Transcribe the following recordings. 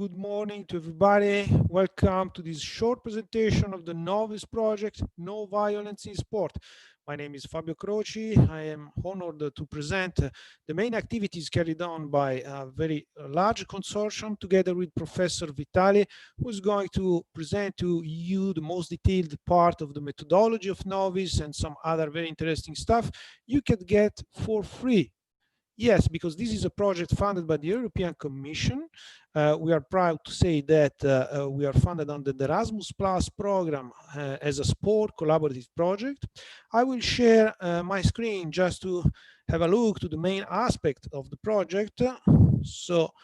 Good morning to everybody. Welcome to this short presentation of the NOVIS project, No Violence in Sport. My name is Fabio Croci. I am honored to present the main activities carried on by a very large consortium together with Professor Vitali, who is going to present to you the most detailed part of the methodology of NOVIS and some other very interesting stuff you can get for free. Yes, because this is a project funded by the European Commission. We are proud to say that we are funded under the Erasmus Plus program as a sport collaborative project. I will share my screen just to have a look to the main aspect of the project. So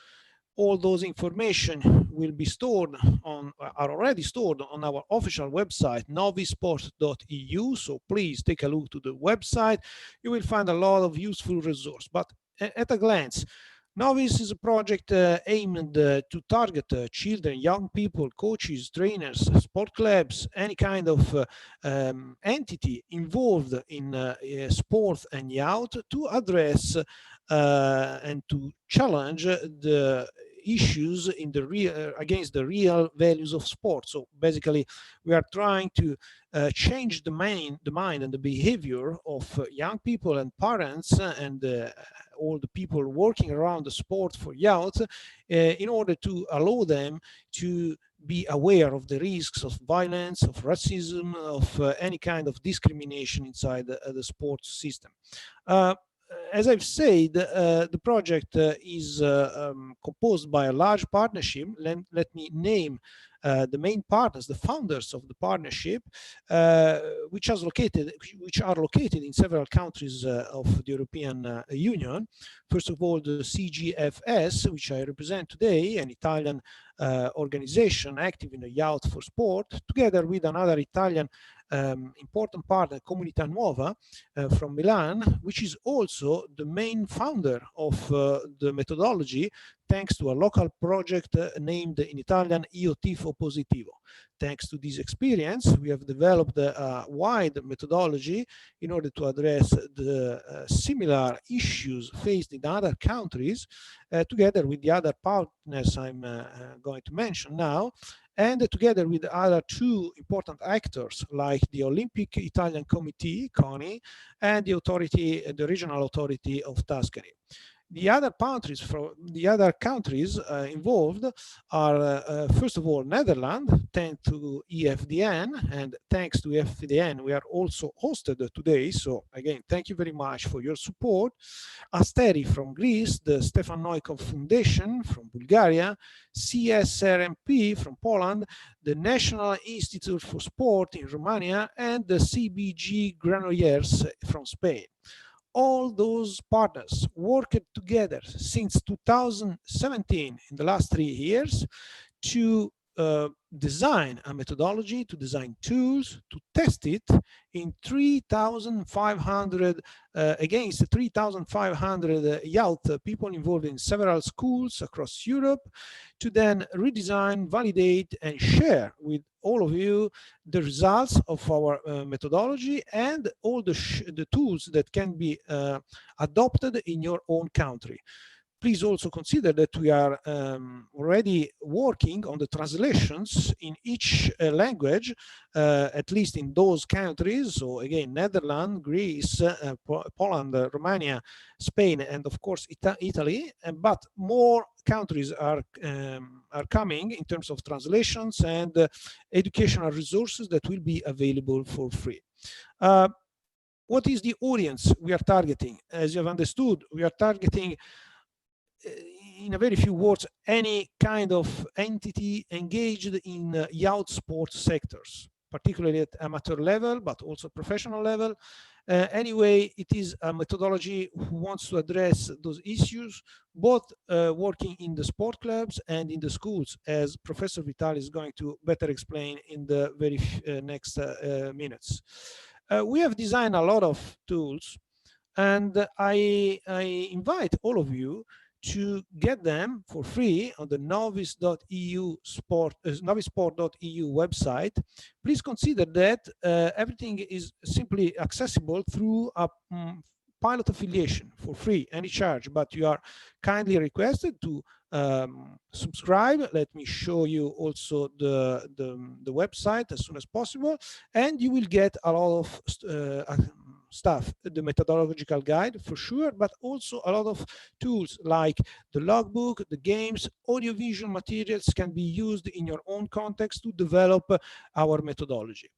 all those information will be stored on, are already stored on our official website, novisport.eu. So please take a look to the website. You will find a lot of useful resources. But at a glance, NOVIS is a project aimed to target children, young people, coaches, trainers, sport clubs, any kind of entity involved in sport and youth to address and to challenge the issues in the real against the real values of sport. So basically, we are trying to change the mind and the behavior of young people and parents and all the people working around the sport for youth in order to allow them to be aware of the risks of violence, of racism, of any kind of discrimination inside the sports system. As I've said, the project is composed by a large partnership. Let me name the main partners, the founders of the partnership, which are located in several countries of the European Union. First of all, the CGFS, which I represent today, an Italian organization active in the youth for sport, together with another Italian important partner, Comunità Nuova from Milan, which is also the main founder of the methodology, thanks to a local project named in Italian tifo, positivo. Thanks to this experience, we have developed a wide methodology in order to address the similar issues faced in other countries, together with the other partners I'm going to mention now, and together with other two important actors like the Olympic Italian Committee, CONI, and the regional authority of Tuscany. The other countries involved are, first of all, Netherlands, thanks to EFDN, and thanks to EFDN, we are also hosted today. So again, thank you very much for your support. Asteri from Greece, the Stefan Neukov Foundation from Bulgaria, CSRMP from Poland, the National Institute for Sport in Romania, and the CBG Granollers from Spain. All those partners worked together since 2017, in the last 3 years, to design a methodology, to design tools, to test it in 3,500 against 3,500 youth people involved in several schools across Europe, to then redesign, validate, and share with all of you the results of our methodology and all the tools that can be adopted in your own country. Please also consider that we are already working on the translations in each language, at least in those countries. So again, Netherlands, Greece, Poland, Romania, Spain, and of course Italy. But more countries are coming in terms of translations and educational resources that will be available for free. What is the audience we are targeting? As you have understood, we are targeting, in a very few words, any kind of entity engaged in youth sports sectors, particularly at amateur level, but also professional level. Anyway, it is a methodology who wants to address those issues, both working in the sport clubs and in the schools, as Professor Vitali is going to better explain in the very next minutes. We have designed a lot of tools, and I invite all of you to get them for free on the novisport.eu website. Please consider that everything is simply accessible through a pilot affiliation for free, any charge, but you are kindly requested to subscribe. Let me show you also the website as soon as possible, and you will get a lot of stuff, the methodological guide for sure, but also a lot of tools like the logbook, the games, audiovisual materials can be used in your own context to develop our methodology.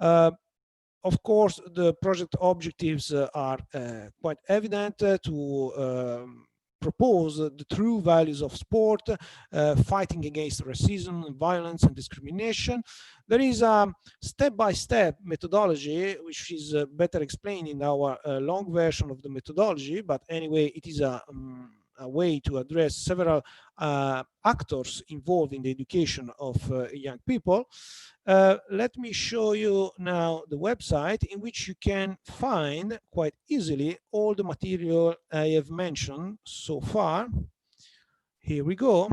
Of course, the project objectives are quite evident to propose the true values of sport, fighting against racism, violence, and discrimination. There is a step-by-step methodology, which is better explained in our long version of the methodology, but anyway, it is a way to address several actors involved in the education of young people. Let me show you now the website in which you can find quite easily all the material I have mentioned so far. Here we go.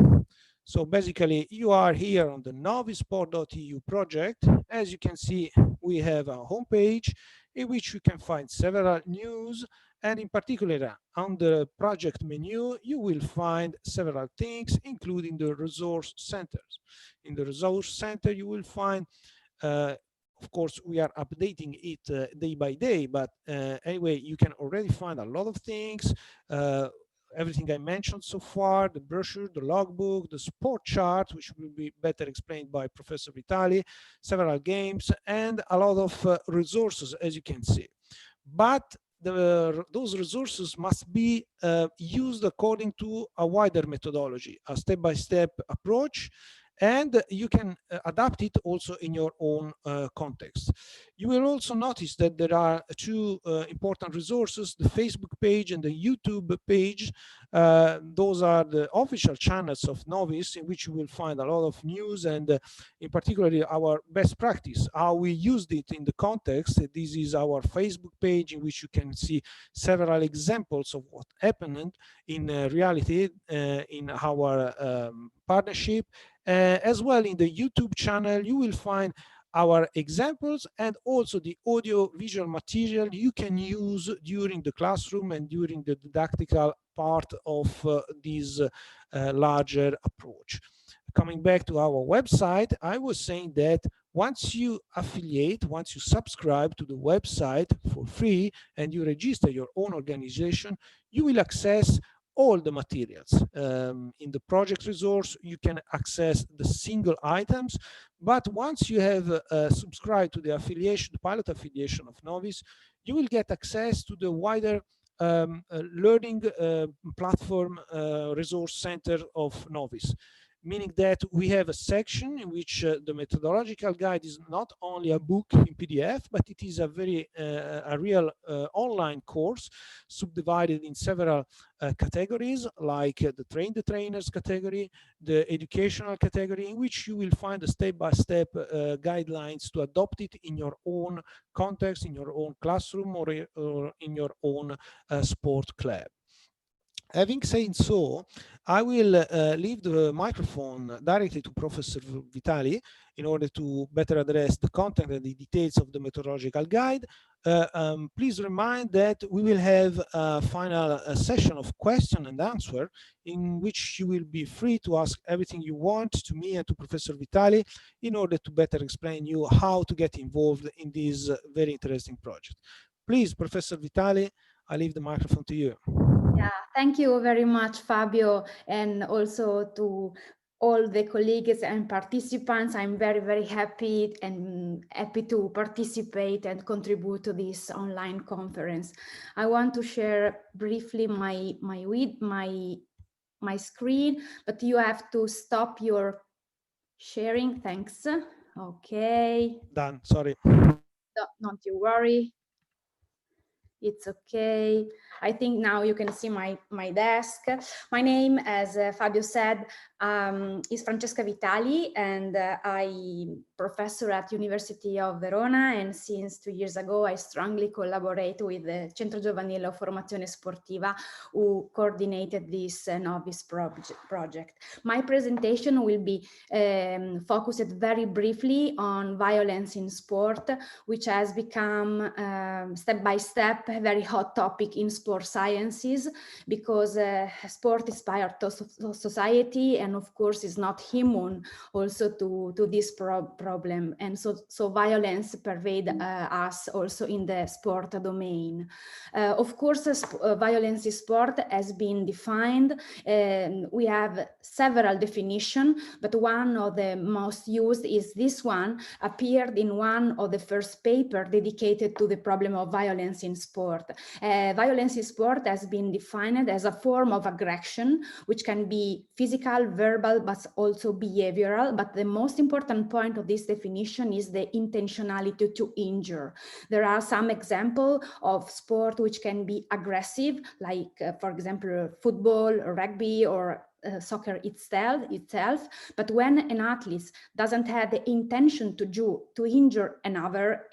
So basically, you are here on the novisport.eu project. As you can see, we have a homepage in which you can find several news, and in particular, on the project menu, you will find several things, including the resource centers. In the resource center, you will find, of course, we are updating it day by day, but anyway, you can already find a lot of things. Everything I mentioned so far, the brochure, the logbook, the sport chart, which will be better explained by Professor Vitali, several games, and a lot of resources, as you can see. But those resources must be used according to a wider methodology, a step-by-step approach, and you can adapt it also in your own context. You will also notice that there are two important resources, the Facebook page and the YouTube page. Those are the official channels of NOVIS, in which you will find a lot of news and in particular our best practice, how we used it in the context. This is our Facebook page in which you can see several examples of what happened in reality in our partnership. As well, in the YouTube channel, you will find our examples and also the audio visual material you can use during the classroom and during the didactical part of this larger approach. Coming back to our website, I was saying that once you affiliate, once you subscribe to the website for free and you register your own organization, you will access all the materials. In the project resource, you can access the single items, but once you have subscribed to the affiliation, the pilot affiliation of NOVIS, you will get access to the wider learning platform resource center of NOVIS. Meaning that we have a section in which the methodological guide is not only a book in PDF, but it is a very a real online course subdivided in several categories, like the train the trainers category, the educational category, in which you will find the step-by-step guidelines to adopt it in your own context, in your own classroom, or in your own sport club. Having said so, I will leave the microphone directly to Professor Vitali in order to better address the content and the details of the methodological guide. Please remind that we will have a final session of question and answer in which you will be free to ask everything you want to me and to Professor Vitali in order to better explain you how to get involved in this very interesting project. Please, Professor Vitali, I leave the microphone to you. Yeah, thank you very much, Fabio, and also to all the colleagues and participants. I'm very, very happy to participate and contribute to this online conference. I want to share briefly my screen, but you have to stop your sharing. Thanks. Okay. Done. Sorry. Don't you worry. It's okay. I think now you can see my desk. My name, as Fabio said, is Francesca Vitali, and I'm professor at University of Verona. And since 2 years ago, I strongly collaborate with the Centro Giovanile Formazione Sportiva, who coordinated this NOVIS project. My presentation will be focused very briefly on violence in sport, which has become step by step a very hot topic in sport sport sciences, because sport is part of society, and of course is not immune also to this problem. And so violence pervades us also in the sport domain. Of course, violence in sport has been defined. We have several definitions, but one of the most used is this one, appeared in one of the first papers dedicated to the problem of violence in sport. Violence in sport has been defined as a form of aggression, which can be physical, verbal, but also behavioral. But the most important point of this definition is the intentionality to injure. There are some examples of sport which can be aggressive, like, for example, football, or rugby, or soccer itself, but when an athlete doesn't have the intention to injure another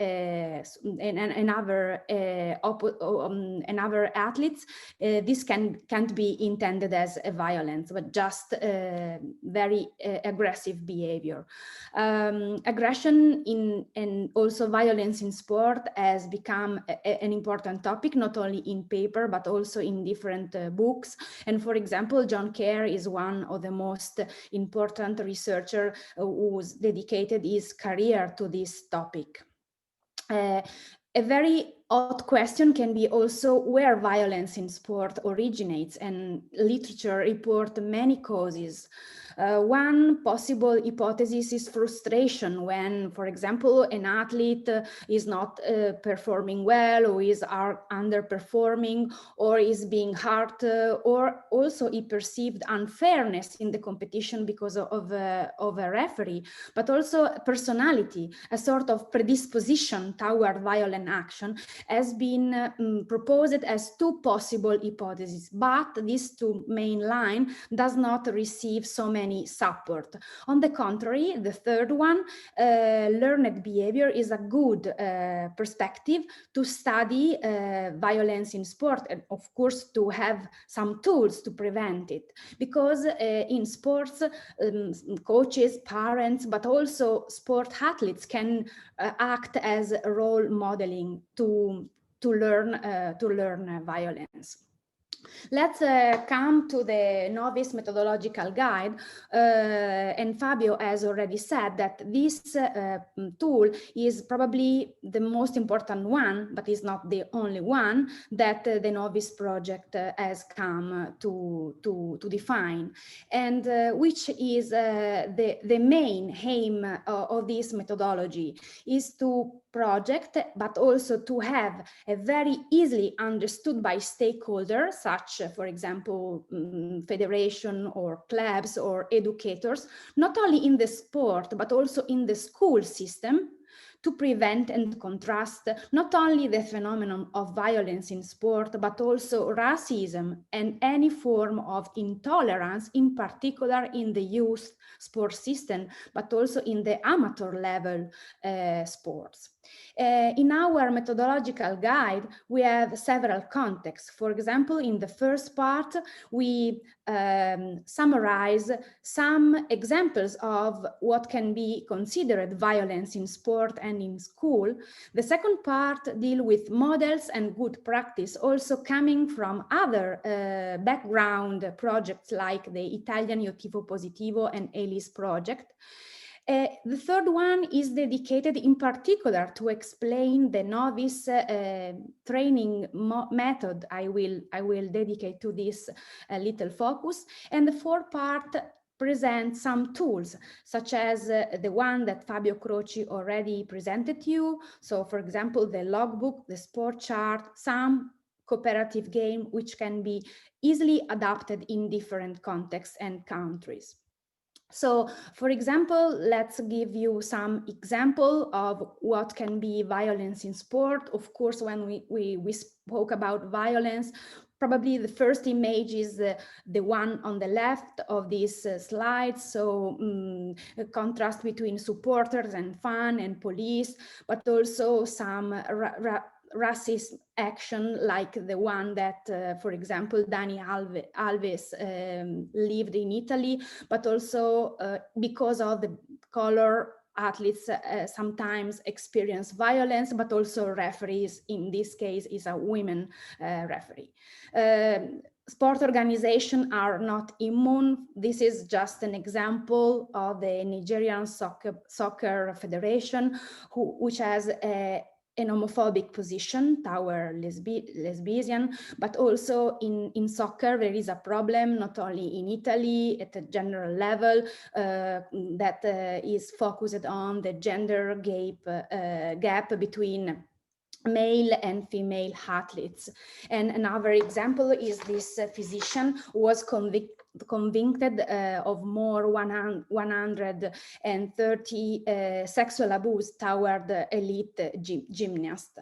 athletes, this can't be intended as a violence, but just very aggressive behavior. Aggression and also violence in sport has become an important topic, not only in paper but also in different books. And for example, John Kerr is one of the most important researchers who's dedicated his career to this topic. A very odd question can be also where violence in sport originates, and literature report many causes. One possible hypothesis is frustration when, for example, an athlete is not performing well, or is underperforming, or is being hurt, or also he perceived unfairness in the competition because of a referee, but also personality, a sort of predisposition toward violent action, has been proposed as two possible hypotheses, but these two main lines does not receive so many support. On the contrary, the third one, learned behavior, is a good perspective to study violence in sport, and of course to have some tools to prevent it, because in sports, coaches, parents, but also sport athletes can act as role modeling to learn violence. Let's come to the NOVIS methodological guide, and Fabio has already said that this tool is probably the most important one, but is not the only one that the NOVIS project has come to define, and which is the main aim of this methodology, is to project, but also to have a very easily understood by stakeholders, such, for example, federation or clubs or educators, not only in the sport, but also in the school system, to prevent and contrast not only the phenomenon of violence in sport, but also racism and any form of intolerance, in particular in the youth sports system, but also in the amateur level sports. In our methodological guide, we have several contexts. For example, in the first part, we summarize some examples of what can be considered violence in sport and in school. The second part deals with models and good practice, also coming from other background projects like the Italian Io Tifo Positivo and ELYS project. The third one is dedicated in particular to explain the NOVIS training method. I will dedicate to this little focus. And the fourth part presents some tools, such as the one that Fabio Croci already presented to you. So, for example, the logbook, the sport chart, some cooperative game, which can be easily adapted in different contexts and countries. So, for example, let's give you some example of what can be violence in sport. Of course, when we spoke about violence, probably the first image is the one on the left of this slide. So a contrast between supporters and fan and police, but also some racist action like the one that, for example, Dani Alves lived in Italy, but also because of the color athletes sometimes experience violence, but also referees, in this case is a women referee. Sport organizations are not immune. This is just an example of the Nigerian Soccer Federation, which has an homophobic position toward lesbian, but also in soccer there is a problem not only in Italy at a general level that is focused on the gender gap between male and female athletes. And another example is this physician who was convicted of more 130 sexual abuse toward the elite gymnast.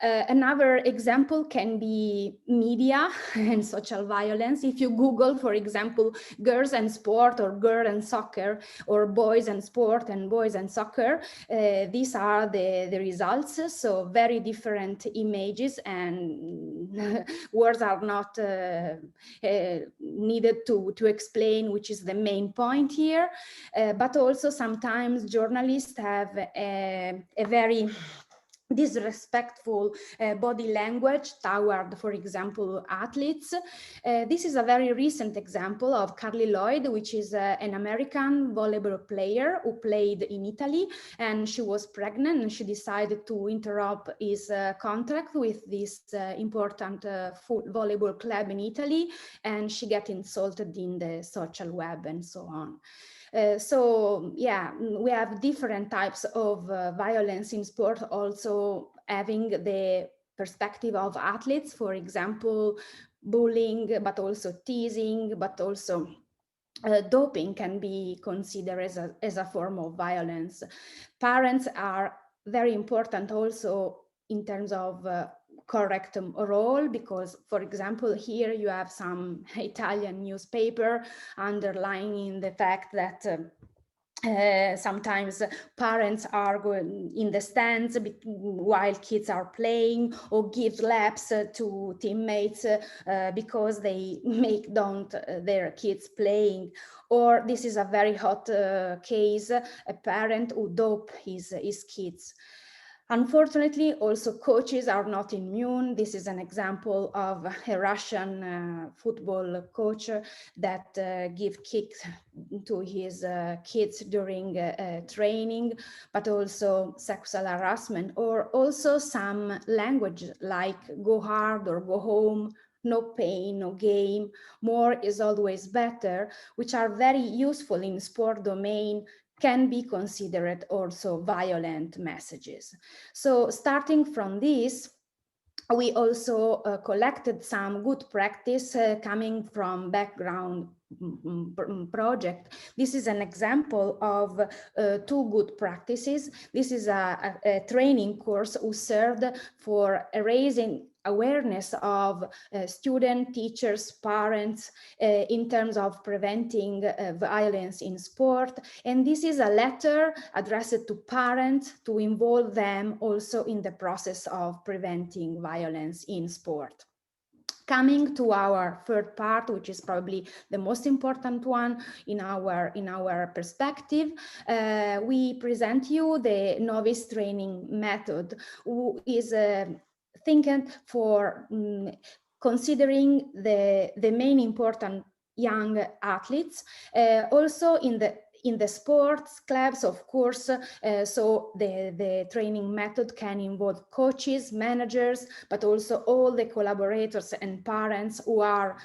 Another example can be media and social violence. If you Google, for example, girls and sport or girl and soccer, or boys and sport and boys and soccer, these are the results. So very different images, and words are not needed to explain which is the main point here. But also sometimes journalists have a very disrespectful body language toward, for example, athletes. This is a very recent example of Carly Lloyd, which is an American volleyball player who played in Italy, and she was pregnant and she decided to interrupt his contract with this important volleyball club in Italy, and she got insulted in the social web and so on. So yeah, we have different types of violence in sport, also having the perspective of athletes, for example, bullying, but also teasing, but also doping can be considered as a form of violence. Parents are very important also in terms of correct role, because, for example, here you have some Italian newspaper underlining the fact that sometimes parents are going in the stands while kids are playing, or give slaps to teammates because they make their kids playing. Or this is a very hot case, a parent who dope his kids. Unfortunately, also coaches are not immune. This is an example of a Russian football coach that give kicks to his kids during training, but also sexual harassment, or also some language like go hard or go home, no pain, no game, more is always better, which are very useful in sport domain, can be considered also violent messages. So starting from this, we also collected some good practice coming from background project. This is an example of two good practices. This is a training course who served for raising awareness of students, teachers, parents in terms of preventing violence in sport. And this is a letter addressed to parents to involve them also in the process of preventing violence in sport. Coming to our third part, which is probably the most important one in our perspective, we present you the NOVIS training method, who is thinking for considering the main important young athletes, also in the sports clubs, of course. So the training method can involve coaches, managers, but also all the collaborators and parents who are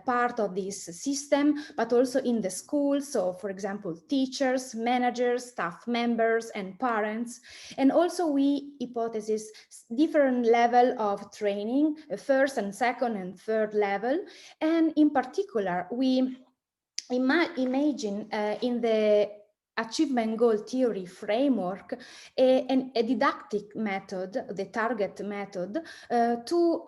part of this system, but also in the schools. So for example, teachers, managers, staff members, and parents. And also we hypothesis different level of training, first and second and third level. And in particular, we imagine in the achievement goal theory framework a didactic method, the target method, to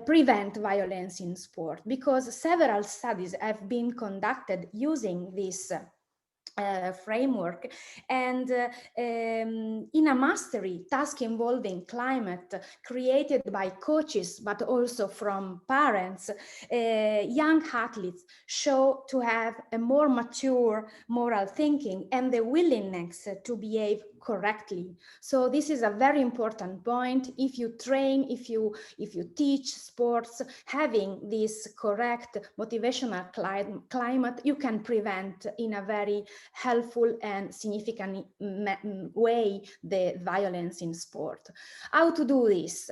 prevent violence in sport, because several studies have been conducted using this framework, and in a mastery task involving climate created by coaches but also from parents, young athletes show to have a more mature moral thinking and the willingness to behave correctly. So this is a very important point. If you train, if you teach sports, having this correct motivational climate, you can prevent in a very helpful and significant way the violence in sport. How to do this?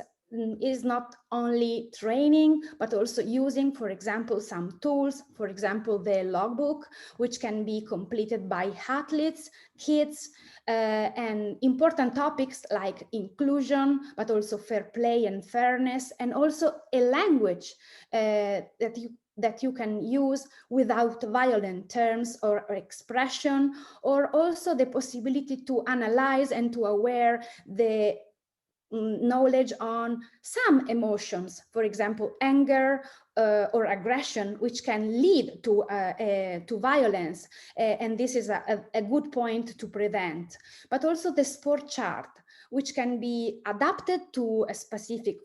Is not only training, but also using, for example, some tools, for example, the logbook, which can be completed by athletes, kids, and important topics like inclusion, but also fair play and fairness, and also a language that you can use without violent terms or expression, or also the possibility to analyze and to aware the knowledge on some emotions, for example, anger or aggression, which can lead to violence. And this is a good point to prevent. But also the sport chart, which can be adapted to a specific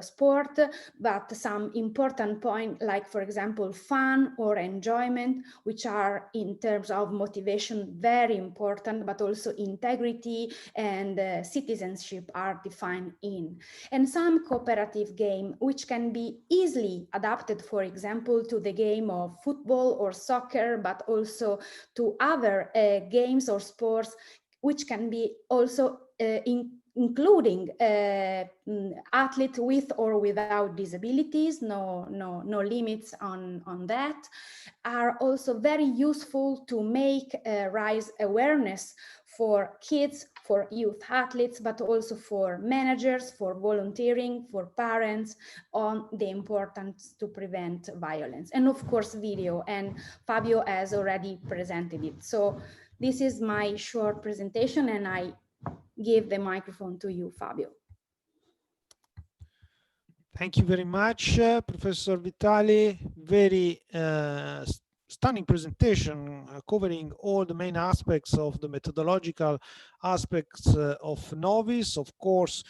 sport, but some important points like, for example, fun or enjoyment, which are in terms of motivation very important, but also integrity and citizenship are defined in. And some cooperative game, which can be easily adapted, for example, to the game of football or soccer, but also to other games or sports, which can be also including athletes with or without disabilities, no limits on that, are also very useful to make raise awareness for kids, for youth athletes, but also for managers, for volunteering, for parents, on the importance to prevent violence. And of course, video, and Fabio has already presented it. So this is my short presentation, and I give the microphone to you, Fabio. Thank you very much, Professor Vitali. Very stunning presentation covering all the main aspects of the methodological aspects of NOVIS. Of course,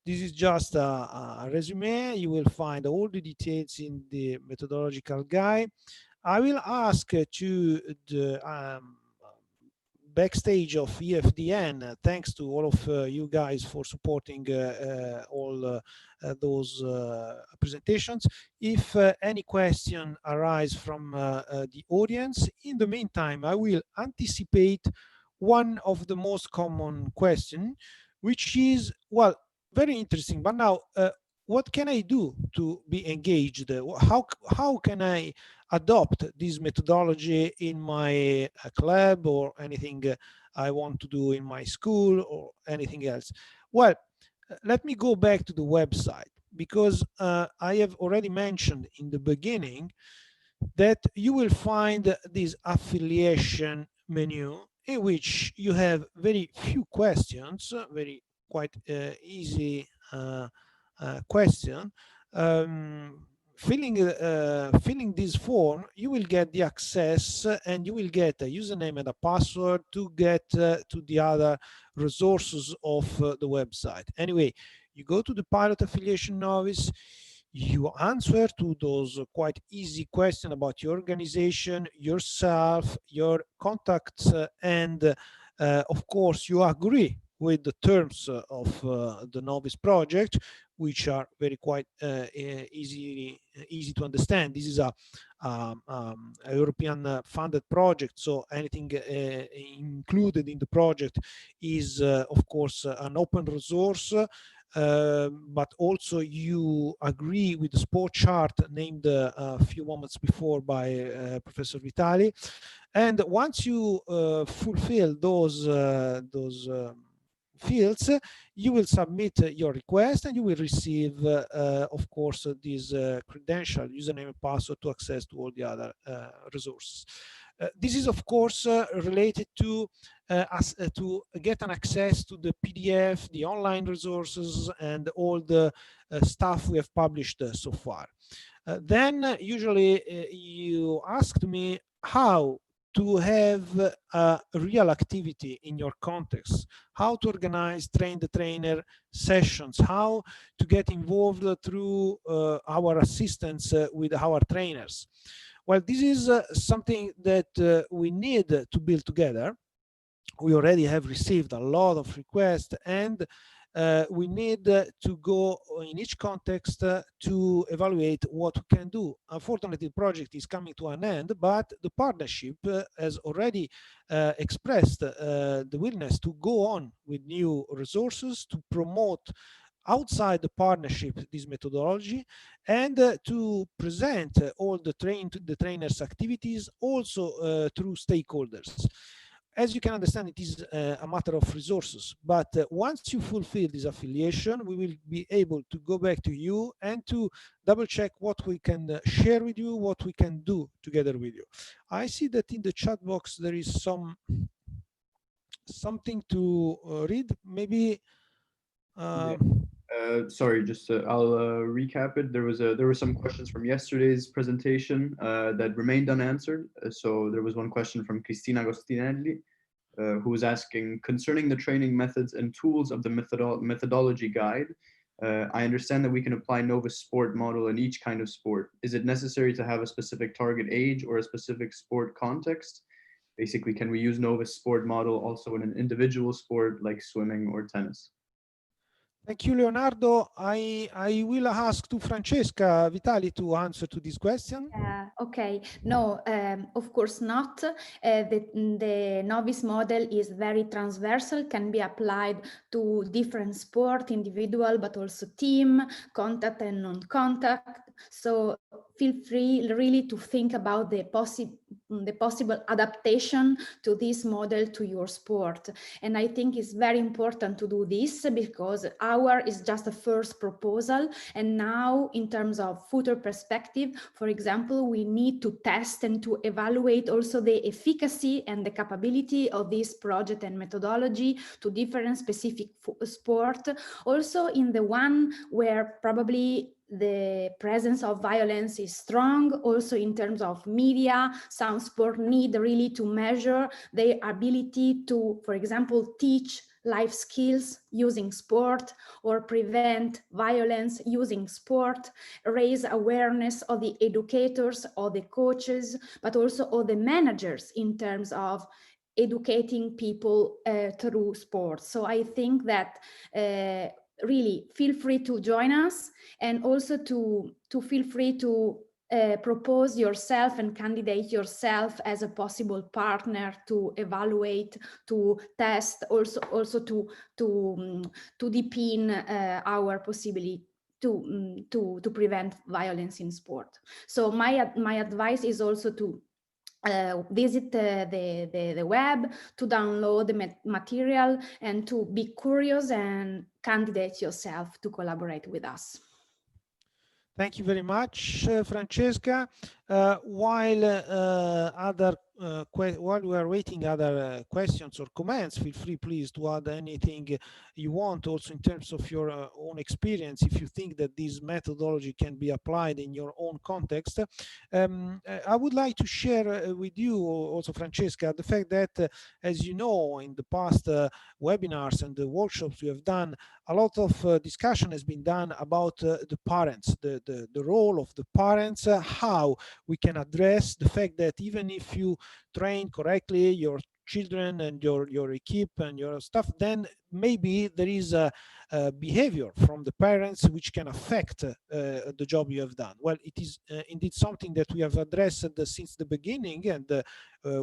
this is just a resume. You will find all the details in the methodological guide. I will ask to the backstage of EFDN, thanks to all of you guys for supporting all those presentations. If any question arise from the audience, in the meantime, I will anticipate one of the most common question, which is, well, very interesting, but now what can I do to be engaged? How can I adopt this methodology in my club or anything I want to do in my school or anything else? Well, let me go back to the website, because I have already mentioned in the beginning that you will find this affiliation menu, in which you have very few questions, very quite easy question. Filling this form, you will get the access, and you will get a username and a password to get to the other resources of the website. Anyway, you go to the pilot affiliation novice, you answer to those quite easy questions about your organization, yourself, your contacts, and of course you agree with the terms of the NOVIS project, which are very quite easy to understand. This is a European funded project, so anything included in the project is of course an open resource, but also you agree with the sport chart named a few moments before by Professor Vitali. And once you fulfill those fields, you will submit your request, and you will receive, of course, this credential, username and password to access to all the other resources. This is, of course, related to to get an access to the PDF, the online resources, and all the stuff we have published so far. Then, usually, you asked me how to have a real activity in your context, how to organize train the trainer sessions, how to get involved through our assistance with our trainers. Well, this is something that we need to build together. We already have received a lot of requests, and we need to go in each context to evaluate what we can do. Unfortunately, the project is coming to an end, but the partnership has already expressed the willingness to go on with new resources to promote outside the partnership this methodology, and to present all the trainers' activities also through stakeholders. As you can understand, it is a matter of resources, but once you fulfill this affiliation, we will be able to go back to you and to double check what we can share with you, what we can do together with you. I see that in the chat box there is something to read, maybe. Sorry, just I'll recap it. There were some questions from yesterday's presentation that remained unanswered. So there was one question from Cristina Agostinelli, who was asking concerning the training methods and tools of the methodology guide. I understand that we can apply NOVIS sport model in each kind of sport. Is it necessary to have a specific target age or a specific sport context? Basically, can we use NOVIS sport model also in an individual sport like swimming or tennis? Thank you, Leonardo. I will ask to Francesca Vitali to answer to this question. Okay, no, of course not. The NOVIS model is very transversal, can be applied to different sport, individual, but also team, contact and non-contact. So feel free really to think about the possible adaptation to this model to your sport. And I think it's very important to do this because our is just a first proposal. And now in terms of future perspective, for example, we need to test and to evaluate also the efficacy and the capability of this project and methodology to different specific sport. Also in the one where probably the presence of violence is strong, also in terms of media, some sport need really to measure their ability to, for example, teach life skills using sport or prevent violence using sport, raise awareness of the educators or the coaches, but also of the managers in terms of educating people through sports. So I think that really feel free to join us, and also to feel free to propose yourself and candidate yourself as a possible partner to evaluate, to test, also to deepen our possibility to prevent violence in sport. So my advice is also to visit the web, to download the material, and to be curious and candidate yourself to collaborate with us. Thank you very much, Francesca. While we are waiting other questions or comments, feel free, please, to add anything you want, also in terms of your own experience, if you think that this methodology can be applied in your own context. I would like to share with you also, Francesca, the fact that, as you know, in the past webinars and the workshops we have done, a lot of discussion has been done about the parents, the role of the parents, how we can address the fact that even if you train correctly your children and your equip and your stuff, then maybe there is a behavior from the parents which can affect the job you have done. Well, it is indeed something that we have addressed since the beginning, and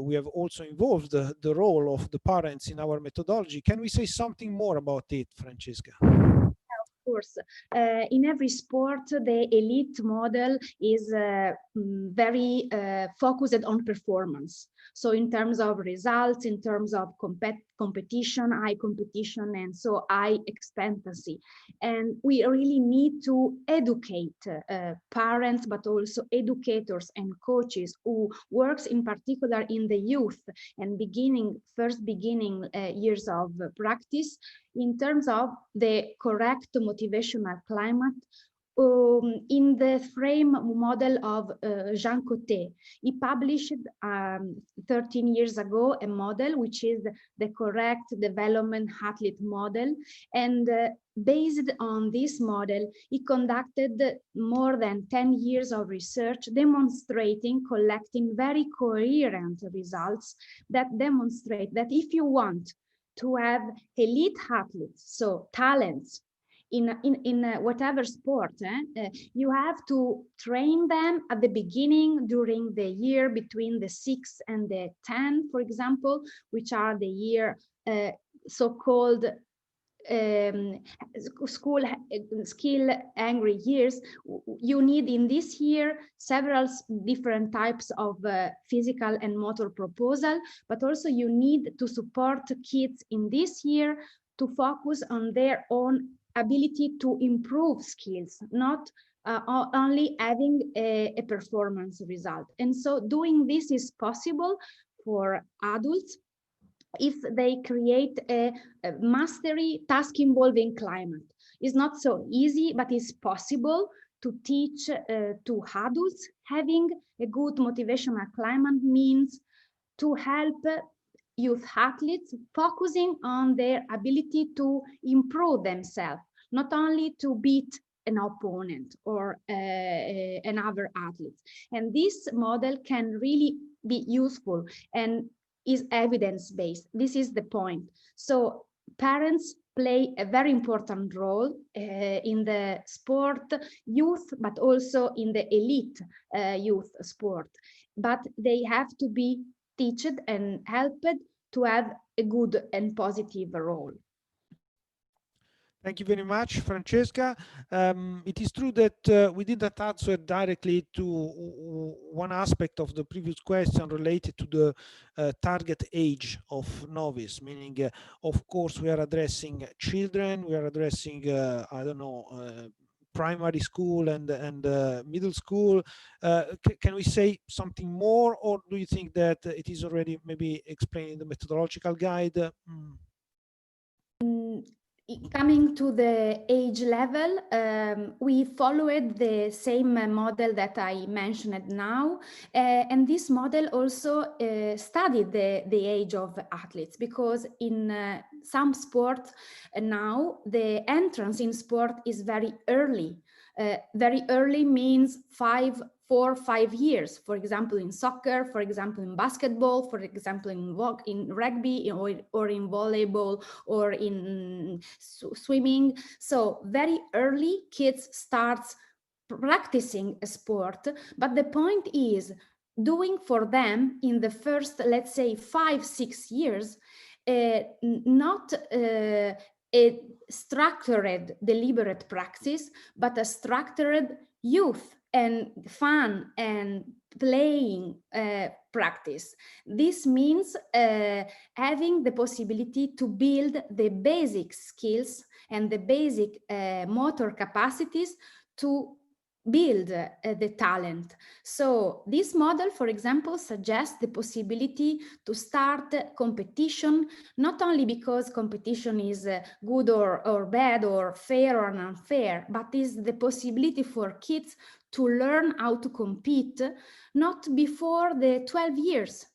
we have also involved the role of the parents in our methodology. Can we say something more about it, Francesca? Of course, in every sport, the elite model is very focused on performance. So in terms of results, in terms of competition, high competition, and so high expectancy. And we really need to educate parents, but also educators and coaches who works in particular in the youth and first beginning years of practice, in terms of the correct motivational climate in the frame model of Jean Coté. He published 13 years ago a model which is the correct development athlete model, and based on this model, he conducted more than 10 years of research demonstrating, collecting very coherent results that demonstrate that if you want to have elite athletes, so talents, in whatever sport, you have to train them at the beginning during the year between the 6 and the 10, for example, which are the year so-called school skill angry years. You need in this year several different types of physical and motor proposal, but also you need to support kids in this year to focus on their own ability to improve skills, not only having a performance result. And so doing this is possible for adults if they create a mastery task involving climate. It's not so easy, but it's possible to teach to adults. Having a good motivational climate means to help youth athletes focusing on their ability to improve themselves, not only to beat an opponent or another athlete. And this model can really be useful and is evidence-based. This is the point. So parents play a very important role in the sport youth, but also in the elite youth sport. But they have to be taught and helped to have a good and positive role. Thank you very much, Francesca. It is true that we didn't answer directly to one aspect of the previous question related to the target age of NOVIS, meaning, of course, we are addressing children, we are addressing, I don't know, primary school and middle school. Can we say something more, or do you think that it is already maybe explained in the methodological guide? Coming to the age level, we followed the same model that I mentioned now. And this model also studied the age of athletes, because in some sports now, the entrance in sport is very early. Very early means 4 or 5 years, for example, in soccer, for example, in basketball, for example, in rugby, or in volleyball, or in swimming. So very early, kids start practicing a sport, but the point is doing for them in the first, let's say, 5-6 years, not a structured, deliberate practice, but a structured youth and fun and playing practice. This means having the possibility to build the basic skills and the basic motor capacities to build the talent. So this model, for example, suggests the possibility to start competition, not only because competition is good or bad, or fair or unfair, but is the possibility for kids to learn how to compete not before the 12 years.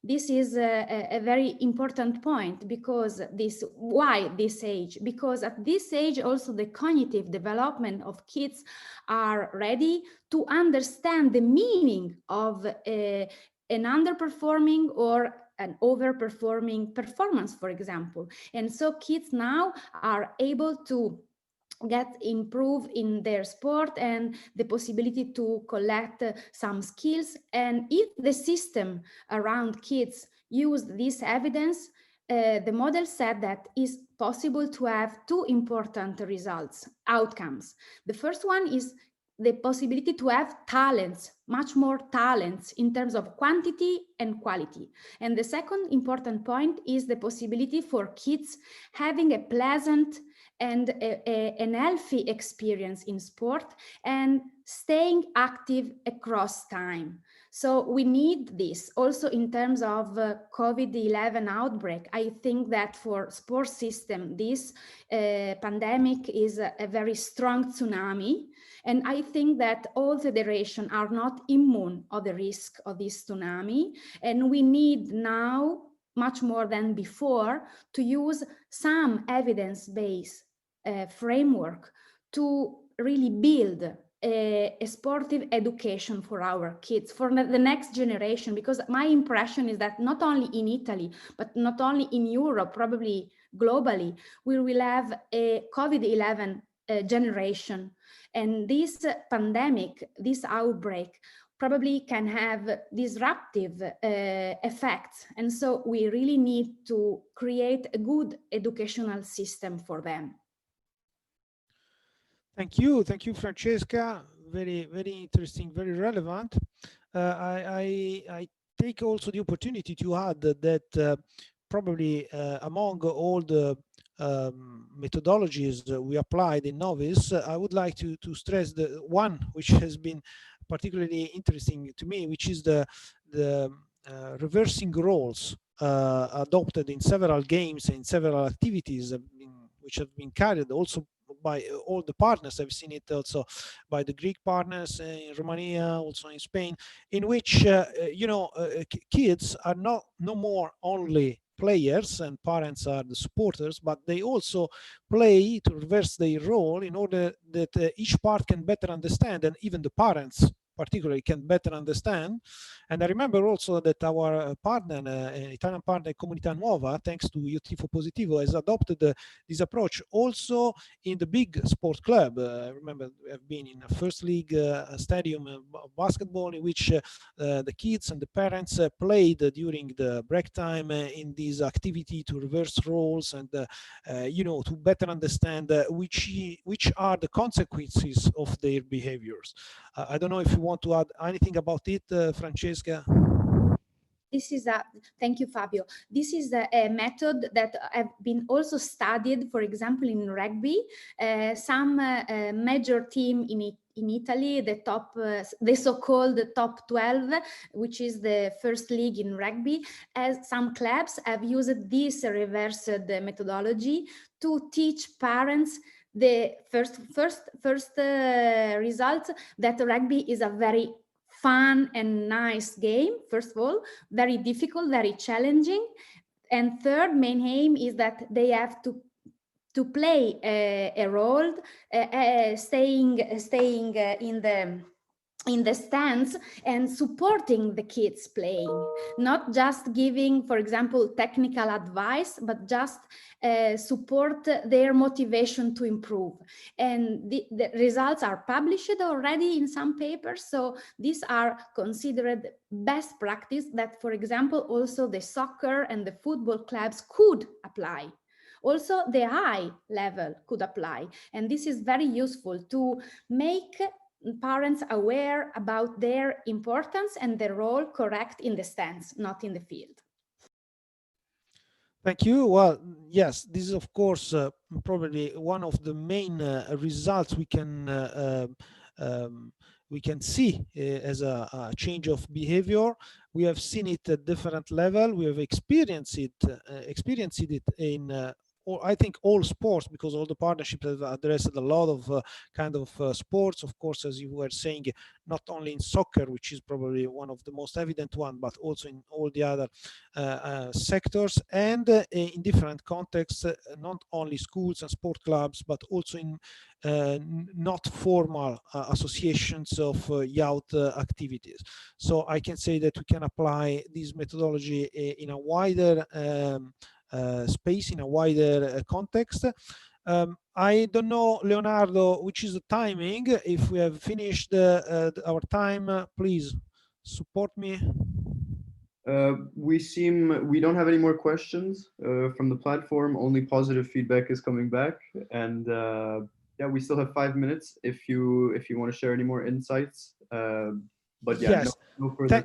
This is a very important point, because why this age? Because at this age also the cognitive development of kids are ready to understand the meaning of an underperforming or an overperforming performance, for example. And so kids now are able to improve in their sport and the possibility to collect some skills. And if the system around kids use this evidence, the model said that is possible to have 2 important outcomes. The first one is the possibility to have talents, much more talents in terms of quantity and quality. And the second important point is the possibility for kids having a pleasant and an healthy experience in sport and staying active across time. So we need this also in terms of COVID-11 outbreak. I think that for sports system, this pandemic is a very strong tsunami. And I think that all federations are not immune of the risk of this tsunami. And we need now, much more than before, to use some evidence-based framework to really build a sportive education for our kids, for the next generation, because my impression is that not only in Italy, but not only in Europe, probably globally, we will have a COVID-11 generation. And this pandemic, this outbreak, probably can have disruptive effects. And so we really need to create a good educational system for them. Thank you, Francesca. Very, very interesting, very relevant. I take also the opportunity to add that probably among all the methodologies we applied in NOVIS, I would like to stress the one which has been particularly interesting to me, which is the reversing roles adopted in several games and several activities which have been carried also by all the partners. I've seen it also by the Greek partners in Romania, also in Spain, in which kids are no more only players and parents are the supporters, but they also play to reverse their role in order that each part can better understand, and even the parents particularly can better understand. And I remember also that our partner, Italian partner Comunità Nuova, thanks to tifo positivo, has adopted this approach also in the big sport club. I remember I've been in a first league stadium of basketball in which the kids and the parents played during the break time in this activity to reverse roles and to better understand which are the consequences of their behaviors. I don't know if you want to add anything about it, Francesca. This is thank you, Fabio. This is a method that have been also studied, for example, in rugby. Some major team in Italy, the so-called top 12, which is the first league in rugby, as some clubs have used this reversed methodology to teach parents the first results that rugby is a very fun and nice game. First of all, very difficult, very challenging. And third main aim is that they have to play a role, staying in the stands and supporting the kids playing, not just giving, for example, technical advice, but just support their motivation to improve. And the results are published already in some papers. So these are considered best practice that, for example, also the soccer and the football clubs could apply. Also, the high level could apply. And this is very useful to make parents aware about their importance and their role correct in the stands, not in the field. Thank you. Well, yes, this is of course probably one of the main results we can see as a change of behavior. We have seen it at different level. We have experienced it in I think all sports, because all the partnerships have addressed a lot of kind of sports, of course, as you were saying, not only in soccer, which is probably one of the most evident one, but also in all the other sectors, and in different contexts, not only schools and sport clubs, but also in not formal associations of youth activities. So I can say that we can apply this methodology in a wider space, in a wider context. I don't know, Leonardo, which is the timing. If we have finished our time, please support me. We don't have any more questions from the platform. Only positive feedback is coming back, and yeah, we still have 5 minutes if you want to share any more insights. But yeah, yes. no further.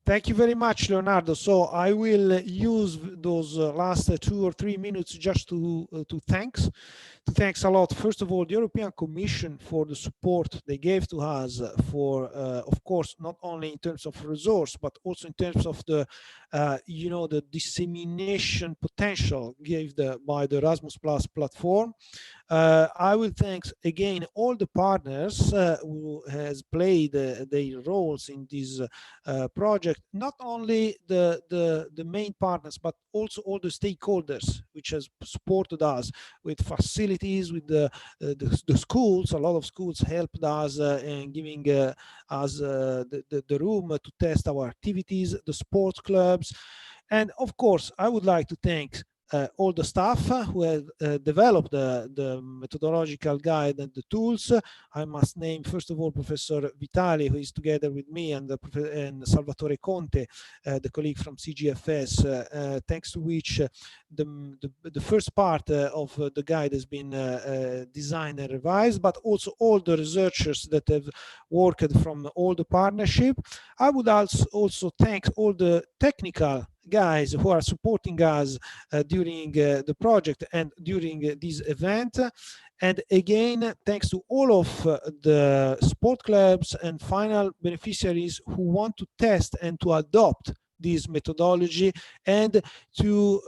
Thank you very much, Leonardo. So I will use those last 2 or 3 minutes just to thanks a lot, first of all, the European Commission for the support they gave to us for, of course, not only in terms of resource, but also in terms of the, the dissemination potential given by the Erasmus Plus platform. I will thank again all the partners who has played their roles in this project, not only the main partners, but also all the stakeholders which has supported us with facilities, with the schools. A lot of schools helped us in giving us the room to test our activities, the sports clubs. And of course, I would like to thank all the staff who have developed the methodological guide and the tools. I must name, first of all, Professor Vitali, who is together with me, and Salvatore Conte, the colleague from CGFS, thanks to which the first part of the guide has been designed and revised, but also all the researchers that have worked from all the partnership. I would also thank all the technical guys who are supporting us during the project and during this event. And again, thanks to all of the sport clubs and final beneficiaries who want to test and to adopt this methodology and to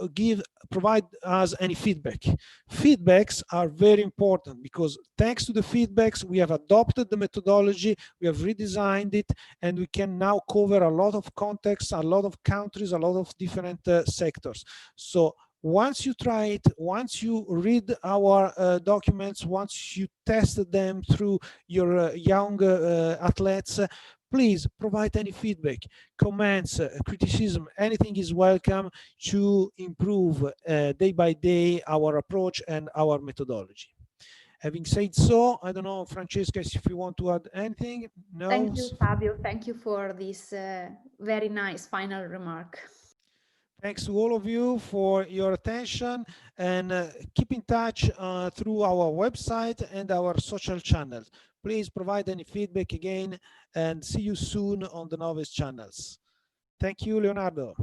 provide us any feedback. Feedbacks are very important because thanks to the feedbacks, we have adopted the methodology, we have redesigned it, and we can now cover a lot of contexts, a lot of countries, a lot of different sectors. So once you try it, once you read our documents, once you test them through your young athletes, please provide any feedback, comments, criticism, anything is welcome to improve day by day our approach and our methodology. Having said so, I don't know, Francesca, if you want to add anything. No? Thank you, Fabio. Thank you for this very nice final remark. Thanks to all of you for your attention, and keep in touch through our website and our social channels. Please provide any feedback again, and see you soon on the NOVIS channels. Thank you, Leonardo.